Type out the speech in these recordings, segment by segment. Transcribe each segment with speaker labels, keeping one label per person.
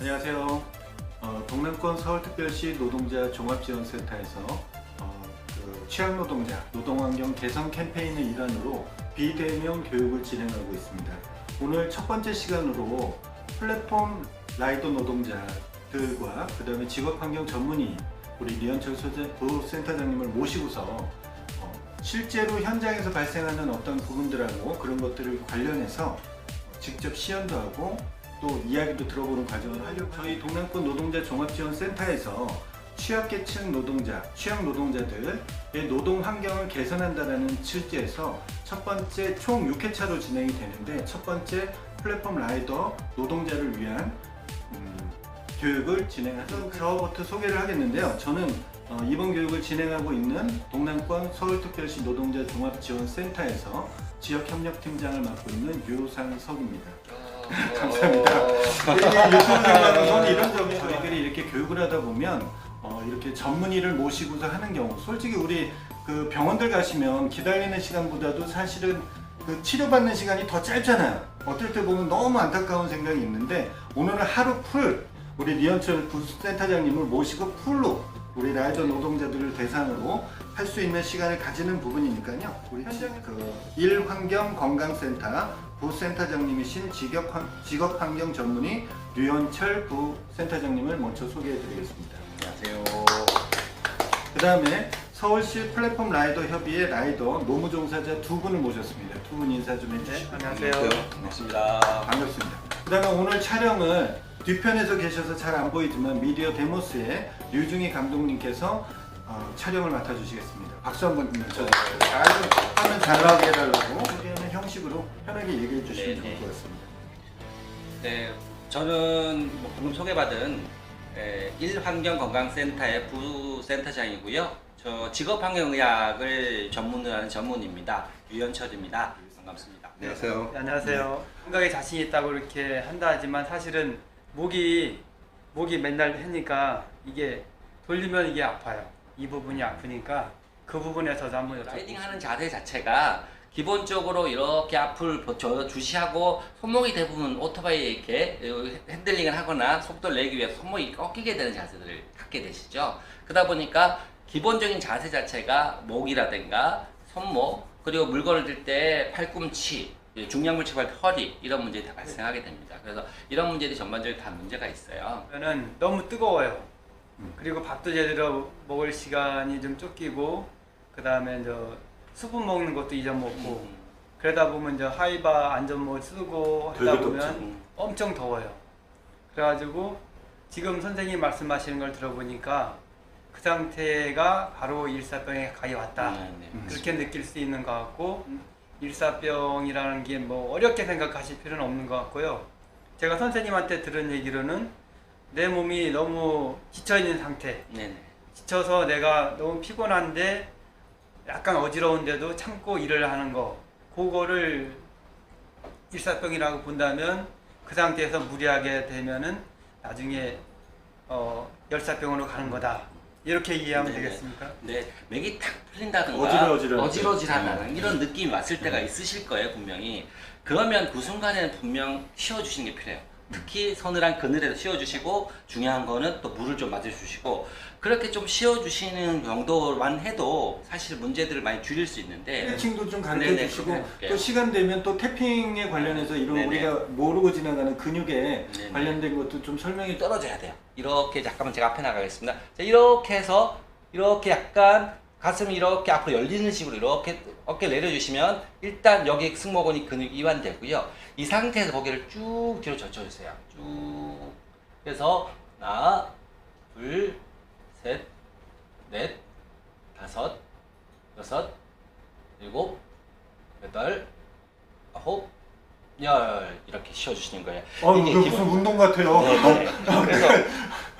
Speaker 1: 안녕하세요. 동남권 서울특별시 노동자 종합지원센터에서 취약노동자 노동환경 개선 캠페인의 일환으로 비대면 교육을 진행하고 있습니다. 오늘 첫 번째 시간으로 플랫폼 라이더 노동자들과 그 다음에 직업환경 전문의 우리 류현철 부센터장님을 모시고서 실제로 현장에서 발생하는 어떤 부분들하고 그런 것들을 관련해서 직접 시연도 하고 또 이야기도 들어보는 과정을 하려고 저희 동남권 노동자 종합지원센터에서 취약계층 노동자, 취약 노동자들의 노동 환경을 개선한다는 취지에서 첫 번째 총 6회차로 진행이 되는데 첫 번째 플랫폼 라이더 노동자를 위한 교육을 진행하는 저부터 소개를 하겠는데요. 저는 이번 교육을 진행하고 있는 동남권 서울특별시 노동자 종합지원센터에서 지역협력팀장을 맡고 있는 유상석입니다. 감사합니다. 이게 유튜브 생활에서는 이런 점이 저희들이 이렇게 교육을 하다 보면 이렇게 전문의를 모시고서 하는 경우 솔직히 우리 그 병원들 가시면 기다리는 시간보다도 사실은 그 치료받는 시간이 더 짧잖아요. 어떨 때 보면 너무 안타까운 생각이 있는데 오늘은 하루 풀 우리 류현철 부센터장님을 모시고 풀로 우리 라이더 노동자들을 대상으로 할 수 있는 시간을 가지는 부분이니까요. 우리 일환경건강센터 부센터장님이신 직업환경 전문의 류현철 부센터장님을 먼저 소개해드리겠습니다.
Speaker 2: 안녕하세요.
Speaker 1: 그 다음에 서울시 플랫폼 라이더 협의회 라이더 노무 종사자 두 분을 모셨습니다. 두 분 인사 좀 해주시죠.
Speaker 3: 안녕하세요.
Speaker 2: 반갑습니다.
Speaker 1: 반갑습니다. 그 다음에 오늘 촬영을 뒤편에서 계셔서 잘 안 보이지만 미디어 데모스의 류중희 감독님께서 촬영을 맡아주시겠습니다. 박수 한번 쳐주세요. 화면 잘 나오게 해달라고 소개하는 형식으로 편하게 얘기해 주시면 좋을 것 같습니다.
Speaker 2: 네, 저는 방금 소개받은 일환경건강센터의 부센터장이고요. 저 직업환경의학을 전문으로 하는 전문의입니다. 유현철입니다. 반갑습니다.
Speaker 3: 안녕하세요. 안녕하세요. 건강에 자신 있다고 이렇게 한다 하지만 사실은 목이 맨날 하니까 이게 돌리면 이게 아파요. 이 부분이 아프니까 그 부분에서도 한번
Speaker 2: 라이딩 하는 자세 자체가 기본적으로 이렇게 앞을 주시하고 손목이 대부분 오토바이에 이렇게 핸들링을 하거나 속도를 내기 위해서 손목이 꺾이게 되는 자세들을 갖게 되시죠. 그러다 보니까 기본적인 자세 자체가 목이라든가 손목 그리고 물건을 들 때 팔꿈치 중량물체 발 허리 이런 문제들이 다 발생하게 됩니다. 그래서 이런 문제들이 전반적으로 다 문제가 있어요.
Speaker 3: 그러면은 너무 뜨거워요. 그리고 밥도 제대로 먹을 시간이 좀 쫓기고 그 다음에 수분 먹는 것도 잊어먹고 그러다 보면 하이바 안전모 쓰고 하다 보면 엄청 더워요. 그래가지고 지금 선생님 말씀하시는 걸 들어보니까 그 상태가 바로 일사병에 가까이 왔다. 그렇게 느낄 수 있는 것 같고 일사병이라는 게 뭐 어렵게 생각하실 필요는 없는 것 같고요. 제가 선생님한테 들은 얘기로는 내 몸이 너무 지쳐있는 상태. 지쳐서 내가 너무 피곤한데 약간 어지러운데도 참고 일을 하는 거, 그거를 일사병이라고 본다면 그 상태에서 무리하게 되면은 나중에 열사병으로 가는 거다. 이렇게 이해하면 되겠습니까?
Speaker 2: 네, 맥이 탁 풀린다든가 어지러지하다는 이런 느낌이 왔을 때가 있으실 거예요, 분명히. 그러면 그 순간에는 분명 쉬어주시는 게 필요해요. 특히 서늘한 그늘에서 쉬어주시고 중요한 거는 또 물을 좀 맞아주시고 그렇게 좀 쉬어주시는 정도만 해도 사실 문제들을 많이 줄일 수 있는데
Speaker 1: 스트레칭도 좀 가르쳐 주시고 또 시간 되면 또 태핑에 관련해서 이런 우리가 모르고 지나가는 근육에 관련된 것도 좀 설명이
Speaker 2: 떨어져야 돼요. 이렇게 잠깐만 제가 앞에 나가겠습니다. 자, 이렇게 해서 이렇게 약간 가슴이 이렇게 앞으로 열리는 식으로 이렇게 어깨 내려주시면 일단 여기 승모근이 근육이 이완되고요. 이 상태에서 고개를 쭉 뒤로 젖혀주세요. 쭉 그래서 하나, 둘, 셋, 넷, 다섯, 여섯, 일곱, 여덟, 아홉, 열 이렇게 쉬어주시는 거예요.
Speaker 1: 이게 무슨 운동 같아요.
Speaker 2: 그래서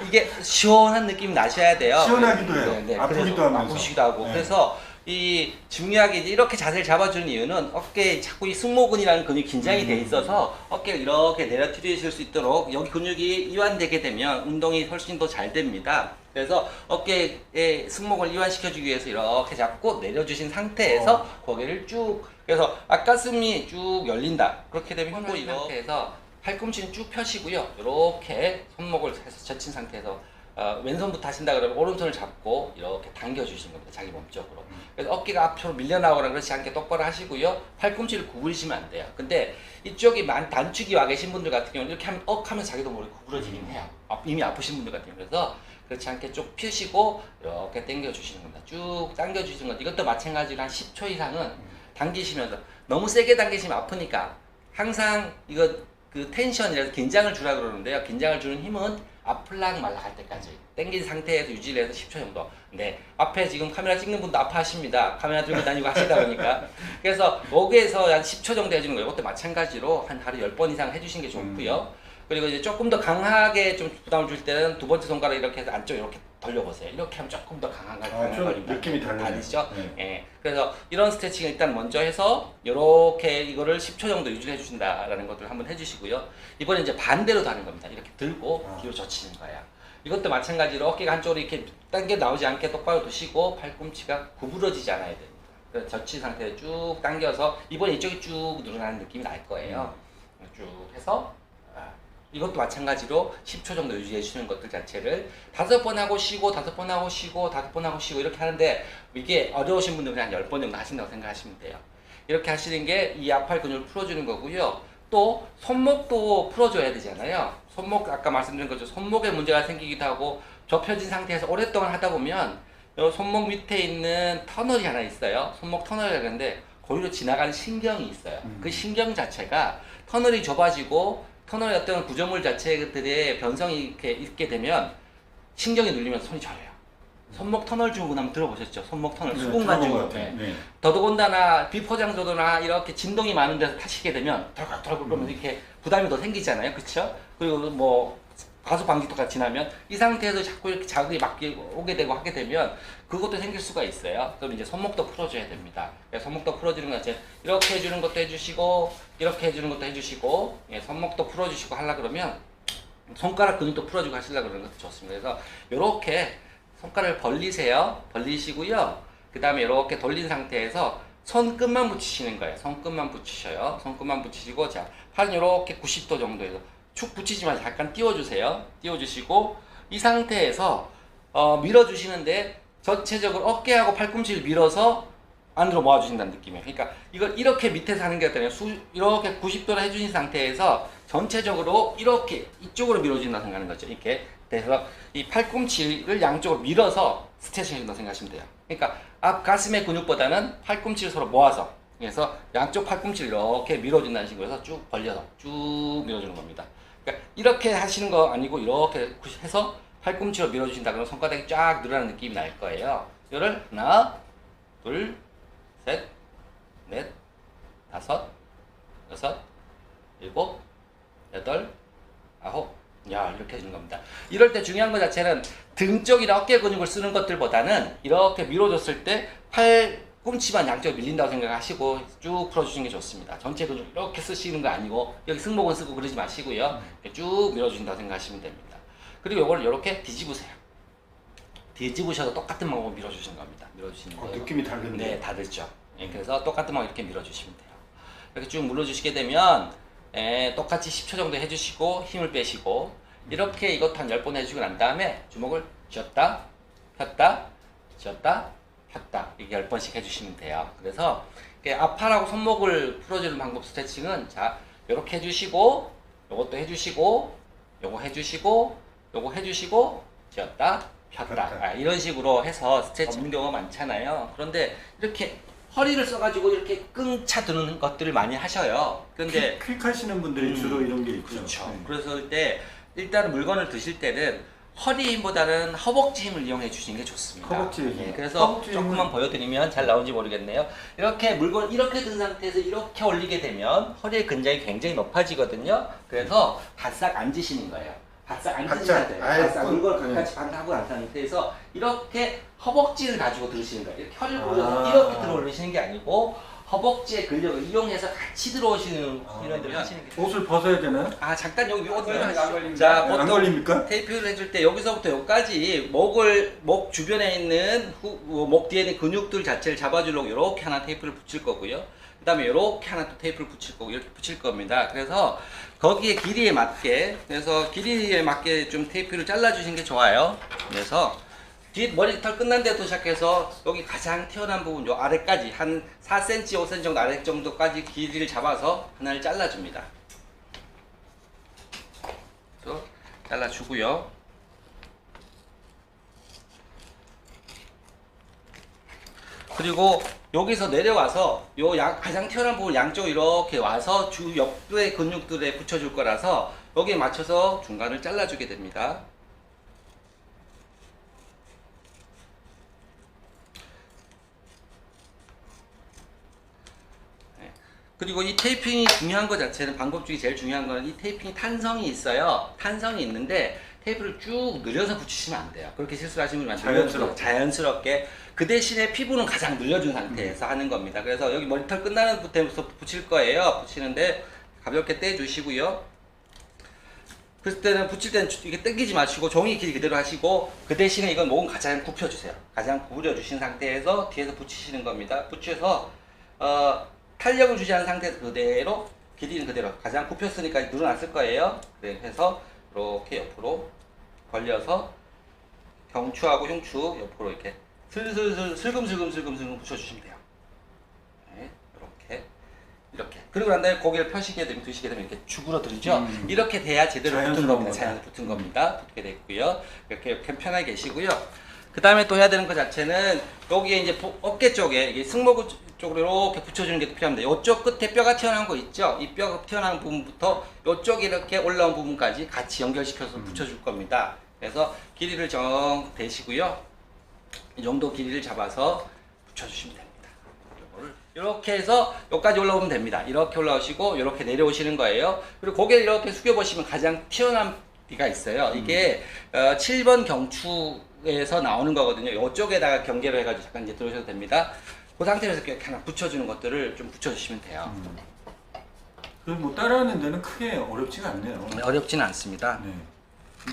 Speaker 2: 이게 시원한 느낌이 나셔야 돼요.
Speaker 1: 시원하기도 해요. 아프기도 하면서.
Speaker 2: 아프시기도 하고. 그래서 이 중요하게 이렇게 자세를 잡아주는 이유는 어깨에 자꾸 이 승모근이라는 근육이 긴장이 돼 있어서 어깨를 이렇게 내려뜨리실 수 있도록 여기 근육이 이완되게 되면 운동이 훨씬 더 잘 됩니다. 그래서 어깨에 승모근을 이완시켜주기 위해서 이렇게 잡고 내려주신 상태에서 고개를 쭉 그래서 앞가슴이 쭉 열린다. 그렇게 되면 흉부 이렇게 해서 팔꿈치는 쭉 펴시고요. 이렇게 손목을 해서 젖힌 상태에서 왼손부터 하신다 그러면 오른손을 잡고 이렇게 당겨주시는 겁니다. 자기 몸쪽으로. 그래서 어깨가 앞으로 밀려나오거나 그렇지 않게 똑바로 하시고요. 팔꿈치를 구부리시면 안 돼요. 근데 이쪽이 단축이 와 계신 분들 같은 경우는 이렇게 하면 하면서 자기도 모르게 구부러지긴 해요. 이미 아프신 분들 같은 경우. 그래서 그렇지 않게 쭉 펴시고 이렇게 당겨주시는 겁니다. 쭉 당겨주시는 것. 이것도 마찬가지로 한 10초 이상은 당기시면서 너무 세게 당기시면 아프니까 항상 이거 그 텐션이라서 긴장을 주라 그러는데요. 긴장을 주는 힘은 아플락 말락 할 때까지 당긴 상태에서 유지를 해서 10초 정도. 네, 앞에 지금 카메라 찍는 분도 아파하십니다. 카메라 들고 다니고 하시다 보니까. 그래서 목에서 한 10초 정도 해주는 거예요. 이것도 마찬가지로 한 하루 10번 이상 해주시는 게 좋고요. 그리고 이제 조금 더 강하게 좀 부담을 줄 때는 두 번째 손가락 이렇게 해서 안쪽 이렇게 돌려보세요. 이렇게 하면 조금 더 강한
Speaker 1: 좀
Speaker 2: 걸립니다.
Speaker 1: 느낌이
Speaker 2: 다르죠?
Speaker 1: 네.
Speaker 2: 예. 그래서 이런 스트레칭을 일단 먼저 해서 이렇게 이거를 10초 정도 유지를 해주신다라는 것들을 한번 해주시고요. 이번에 이제 반대로도 하는 겁니다. 이렇게 들고 뒤로 젖히는 거예요. 이것도 마찬가지로 어깨가 한쪽으로 이렇게 당겨 나오지 않게 똑바로 두시고 팔꿈치가 구부러지지 않아야 됩니다. 그래서 젖힌 상태에 쭉 당겨서 이번에 이쪽이 쭉 늘어나는 느낌이 날 거예요. 쭉 해서 이것도 마찬가지로 10초 정도 유지해 주시는 것들 자체를 5번 하고 쉬고 5번 하고 쉬고 5번 하고 쉬고 이렇게 하는데 이게 어려우신 분들은 한 10번 정도 하신다고 생각하시면 돼요. 이렇게 하시는 게 이 앞팔 근육을 풀어주는 거고요. 또 손목도 풀어줘야 되잖아요. 손목 아까 말씀드린 것처럼 손목에 문제가 생기기도 하고 좁혀진 상태에서 오랫동안 하다 보면 이 손목 밑에 있는 터널이 하나 있어요. 손목 터널이라고 하는데 거기로 지나가는 신경이 있어요. 그 신경 자체가 터널이 좁아지고 터널의 어떤 구조물 자체들의 변성이 이렇게 있게 되면 신경이 눌리면 손이 저려요. 손목 터널 증후군 한번 들어보셨죠? 손목 터널, 수분관 증후군.
Speaker 1: 네.
Speaker 2: 더더군다나 비포장도로나 이렇게 진동이 많은 데서 타시게 되면 덜컥덜컥 그러면 이렇게 부담이 더 생기잖아요. 그렇죠? 그리고 뭐 가수방지턱가 지나면 이 상태에서 자꾸 이렇게 자극이 오게 되고 하게 되면 그것도 생길 수가 있어요. 그럼 이제 손목도 풀어줘야 됩니다. 손목도 풀어주는 것 자체 이렇게 해주는 것도 해주시고 이렇게 해주는 것도 해주시고 손목도 풀어주시고 하려 그러면 손가락 근육도 풀어주고 하시려고 그러는 것도 좋습니다. 그래서 이렇게 손가락을 벌리세요. 벌리시고요. 그 다음에 이렇게 돌린 상태에서 손끝만 붙이시는 거예요. 손끝만 붙이셔요. 손끝만 붙이시고 자 팔은 이렇게 90도 정도에서 축 붙이지 마시고 약간 띄워주세요. 띄워주시고 이 상태에서 밀어주시는데 전체적으로 어깨하고 팔꿈치를 밀어서 안으로 모아주신다는 느낌이에요. 그러니까 이걸 이렇게 밑에서 하는 게 어떠냐 이렇게 90도로 해주신 상태에서 전체적으로 이렇게 이쪽으로 밀어준다고 생각하는 거죠. 이렇게 그래서 이 팔꿈치를 양쪽으로 밀어서 스트레칭 해준다고 생각하시면 돼요. 그러니까 앞 가슴의 근육보다는 팔꿈치를 서로 모아서 그래서 양쪽 팔꿈치를 이렇게 밀어준다는 식으로 해서 쭉 벌려서 쭉 밀어주는 겁니다. 그러니까 이렇게 하시는 거 아니고 이렇게 해서 팔꿈치로 밀어주신다 그러면 손바닥이 쫙 늘어나는 느낌이 날 거예요. 이거를 하나, 둘, 셋, 넷, 다섯, 여섯, 일곱, 여덟, 아홉. 야, 이렇게 해주는 겁니다. 이럴 때 중요한 것 자체는 등 쪽이나 어깨 근육을 쓰는 것들보다는 이렇게 밀어줬을 때 팔꿈치만 양쪽으로 밀린다고 생각하시고 쭉 풀어주시는 게 좋습니다. 전체 근육 이렇게 쓰시는 거 아니고 여기 승모근 쓰고 그러지 마시고요. 쭉 밀어주신다고 생각하시면 됩니다. 그리고 이걸 이렇게 뒤집으세요. 뒤집으셔서 똑같은 방법으로 밀어주시는 겁니다. 밀어주시는 거예요.
Speaker 1: 느낌이 다른데.
Speaker 2: 네, 다르죠. 그래서 똑같은 방법 이렇게 밀어주시면 돼요. 이렇게 쭉 눌러주시게 되면 똑같이 10초 정도 해주시고 힘을 빼시고 이렇게 이것도 한 10번 해주고 난 다음에 주먹을 쥐었다 폈다 쥐었다 폈다 이렇게 10번씩 해주시면 돼요. 그래서 앞팔하고 손목을 풀어주는 방법 스트레칭은 자 이렇게 해주시고 요것도 해주시고 요거 해주시고 요거 해주시고 쥐었다 폈다 이런 식으로 해서 스트레칭 하는 경우가 많잖아요. 그런데 이렇게 허리를 써가지고 이렇게 끙차 드는 것들을 많이 하셔요. 그런데
Speaker 1: 퀵 하시는 분들이 주로 이런 게 있죠.
Speaker 2: 그렇죠. 그래서 이때 일단 물건을 드실 때는 허리 힘보다는 허벅지 힘을 이용해 주시는 게 좋습니다.
Speaker 1: 허벅지 힘.
Speaker 2: 네, 그래서
Speaker 1: 허벅지
Speaker 2: 조금만 보여드리면 잘 나오는지 모르겠네요. 이렇게 물건 이렇게 든 상태에서 이렇게 올리게 되면 허리의 근장이 굉장히 높아지거든요. 그래서 바싹 앉으시는 거예요. 바싹 앉으셔야
Speaker 1: 바짝,
Speaker 2: 돼요.
Speaker 1: 아예
Speaker 2: 바싹 물건
Speaker 1: 네.
Speaker 2: 같이 반하고 난 상태에서 이렇게 허벅지를 가지고 들으시는 거예요. 이렇게 허리를 올려서 이렇게 들어 올리시는 게 아니고 허벅지의 근력을 이용해서 같이 들어오시는 인원들 하시는 게
Speaker 1: 옷을 벗어야 되나요?
Speaker 2: 잠깐 여기 옷
Speaker 3: 네, 안
Speaker 2: 하시죠.
Speaker 3: 걸립니다.
Speaker 2: 자,
Speaker 1: 안
Speaker 2: 보통
Speaker 1: 걸립니까?
Speaker 2: 테이프를 해줄 때 여기서부터 여기까지 목 주변에 있는 목 뒤에 있는 근육들 자체를 잡아주려고 이렇게 하나 테이프를 붙일 거고요. 그 다음에 이렇게 하나 또 테이프를 붙일 거고 이렇게 붙일 겁니다. 그래서 거기에 길이에 맞게 좀 테이프를 잘라주시는 게 좋아요. 그래서 뒤 머리털 끝난 데부터 시작해서 여기 가장 튀어나온 부분 요 아래까지 한 4cm, 5cm 정도 아래 정도까지 길이를 잡아서 하나를 잘라줍니다. 또 잘라주고요. 그리고 여기서 내려와서 요 가장 튀어나온 부분 양쪽 이렇게 와서 주 옆의 근육들에 붙여줄 거라서 여기에 맞춰서 중간을 잘라주게 됩니다. 그리고 이 테이핑이 중요한 것 자체는 방법 중에 제일 중요한 거는 이 테이핑이 탄성이 있어요. 탄성이 있는데 테이프를 쭉 늘려서 붙이시면 안 돼요. 그렇게 실수하시면 자연스럽게 그 대신에 피부는 가장 늘려준 상태에서 하는 겁니다. 그래서 여기 머리털 끝나는 부터부터 붙일 거예요. 붙이는데 가볍게 떼주시고요. 그때는 붙일 때는 이게 당기지 마시고 종이 길이 그대로 하시고 그 대신에 이건 목은 가장 굽혀주세요. 가장 구부려 주신 상태에서 뒤에서 붙이시는 겁니다. 붙여서 탄력을 주지 않은 상태에서 그대로 길이는 그대로 가장 굽혔으니까 늘어났을 거예요. 그래서 이렇게 옆으로 벌려서 경추하고 흉추 옆으로 이렇게 슬금슬금 붙여주시면 돼요. 네, 이렇게 그리고 난 다음에 고개를 펴시게 되면 드시게 되면 이렇게 주그러들죠. 이렇게 돼야 제대로 붙은 겁니다. 자연스럽게 붙은 겁니다. 붙게 됐고요. 이렇게 편하게 계시고요. 그 다음에 또 해야 되는 것 자체는 여기에 이제 어깨 쪽에 이게 승모근 쪽으로 이렇게 붙여주는 게 필요합니다. 이쪽 끝에 뼈가 튀어나온 거 있죠? 이 뼈가 튀어나온 부분부터 이쪽 이렇게 올라온 부분까지 같이 연결시켜서 붙여줄 겁니다. 그래서 길이를 정 대시고요. 이 정도 길이를 잡아서 붙여주시면 됩니다. 이렇게 해서 여기까지 올라오면 됩니다. 이렇게 올라오시고 이렇게 내려오시는 거예요. 그리고 고개를 이렇게 숙여보시면 가장 튀어나온 비가 있어요. 이게 7번 경추에서 나오는 거거든요. 이쪽에다가 경계로 해가지고 잠깐 이제 들어오셔도 됩니다. 그 상태에서 이렇게 하나 붙여주는 것들을 좀 붙여주시면 돼요.
Speaker 1: 그럼 뭐 따라하는 데는 크게 어렵지가 않네요.
Speaker 2: 어렵지는 않습니다.
Speaker 1: 네.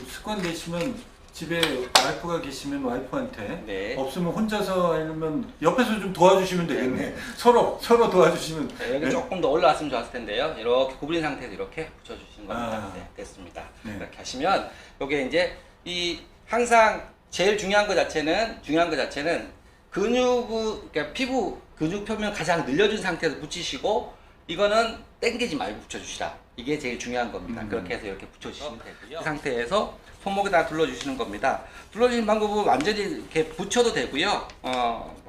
Speaker 1: 습관 되시면 집에 와이프가 계시면 와이프한테
Speaker 2: 네.
Speaker 1: 없으면 혼자서 하면 옆에서 좀 도와주시면 되겠네. 서로 도와주시면.
Speaker 2: 네, 여기 조금 더 올라왔으면 좋았을 텐데요. 이렇게 구부린 상태에서 이렇게 붙여주시는 겁니다. 네, 됐습니다.
Speaker 1: 네.
Speaker 2: 이렇게 하시면 요게 이제 이 항상 제일 중요한 것 자체는 근육, 그러니까 피부 근육 표면 가장 늘려준 상태에서 붙이시고 이거는 당기지 말고 붙여주시라. 이게 제일 중요한 겁니다. 그렇게 해서 이렇게 붙여주시면 되고요. 이 상태에서 손목에다 둘러주시는 겁니다. 둘러주는 방법은 완전히 이렇게 붙여도 되고요.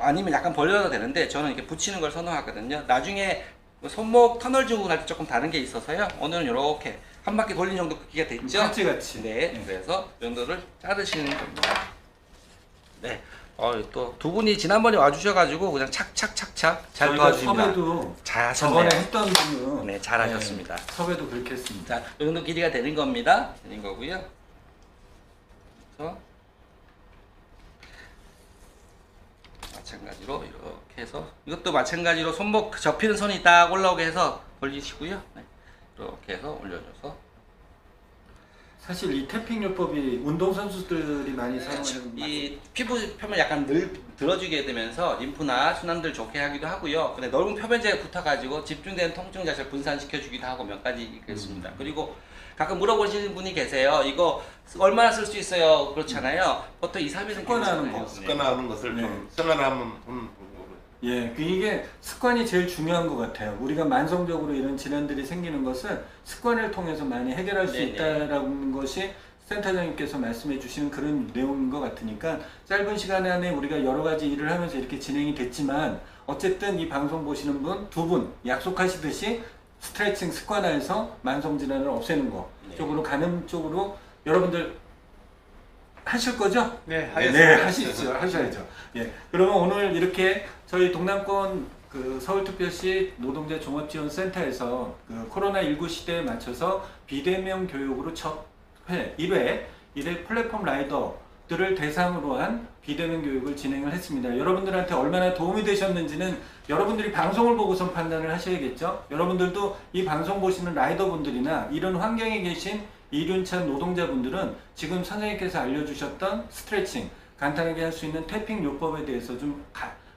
Speaker 2: 아니면 약간 벌려도 되는데 저는 이렇게 붙이는 걸 선호하거든요. 나중에 손목 터널 증후군 할 때 조금 다른 게 있어서요. 오늘은 이렇게 한 바퀴 돌린 정도 크기가 됐죠?
Speaker 1: 팔찌같이.
Speaker 2: 네, 그래서 이 정도를 자르시는 겁니다. 네. 또 두 분이 지난번에 와주셔가지고 그냥 착착착착 잘 도와주십니다.
Speaker 1: 섭외도
Speaker 2: 잘하셨네요.
Speaker 1: 저번에 했던 분은
Speaker 2: 네, 잘하셨습니다.
Speaker 1: 섭외도 그렇게 했습니다.
Speaker 2: 자, 이 정도 길이가 되는 겁니다. 되는 거고요. 그래서 마찬가지로 이렇게 해서 이것도 마찬가지로 손목 접히는 손이 딱 올라오게 해서 벌리시고요. 네, 이렇게 해서 올려줘서.
Speaker 1: 사실 이 태핑 요법이 운동선수들이 많이
Speaker 2: 그렇죠.
Speaker 1: 사용하는
Speaker 2: 이 피부 표면 약간 들어주게 되면서 림프나 순환들 좋게 하기도 하고요. 근데 넓은 표면적에 붙어가지고 집중된 통증 자체를 분산시켜 주기도 하고 몇 가지 있겠습니다. 그리고 가끔 물어보시는 분이 계세요. 이거 얼마나 쓸 수 있어요? 그렇잖아요. 보통 2, 3일은
Speaker 1: 습관화하는 거.
Speaker 4: 습관화하는 것을
Speaker 1: 네.
Speaker 4: 좀 생활하면
Speaker 1: 예, 이게 습관이 제일 중요한 것 같아요. 우리가 만성적으로 이런 질환들이 생기는 것은 습관을 통해서 많이 해결할 수
Speaker 2: 네네.
Speaker 1: 있다라는 것이 센터장님께서 말씀해 주시는 그런 내용인 것 같으니까 짧은 시간 안에 우리가 여러 가지 일을 하면서 이렇게 진행이 됐지만 어쨌든 이 방송 보시는 분 두 분 약속하시듯이 스트레칭 습관화해서 만성 질환을 없애는 거
Speaker 2: 네.
Speaker 1: 쪽으로 가는 쪽으로 여러분들 하실 거죠?
Speaker 3: 네,
Speaker 1: 네,
Speaker 3: 하겠습니다.
Speaker 1: 하셔야죠. 예. 그러면 오늘 이렇게 저희 동남권 그 서울특별시 노동자 종합지원센터에서 그 코로나19 시대에 맞춰서 비대면 교육으로 첫 회, 1회 플랫폼 라이더 들을 대상으로 한 비대면 교육을 진행을 했습니다. 여러분들한테 얼마나 도움이 되셨는지는 여러분들이 방송을 보고선 판단을 하셔야겠죠. 여러분들도 이 방송 보시는 라이더분들이나 이런 환경에 계신 이륜찬 노동자분들은 지금 선생님께서 알려주셨던 스트레칭, 간단하게 할 수 있는 태핑 요법에 대해서 좀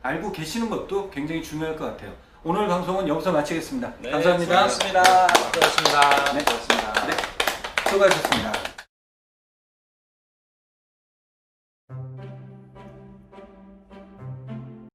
Speaker 1: 알고 계시는 것도 굉장히 중요할 것 같아요. 오늘 방송은 여기서 마치겠습니다.
Speaker 2: 네,
Speaker 1: 감사합니다.
Speaker 2: 수고하셨습니다. 수고하셨습니다.
Speaker 1: 네.
Speaker 2: 수고하셨습니다.
Speaker 1: 네, 수고하셨습니다.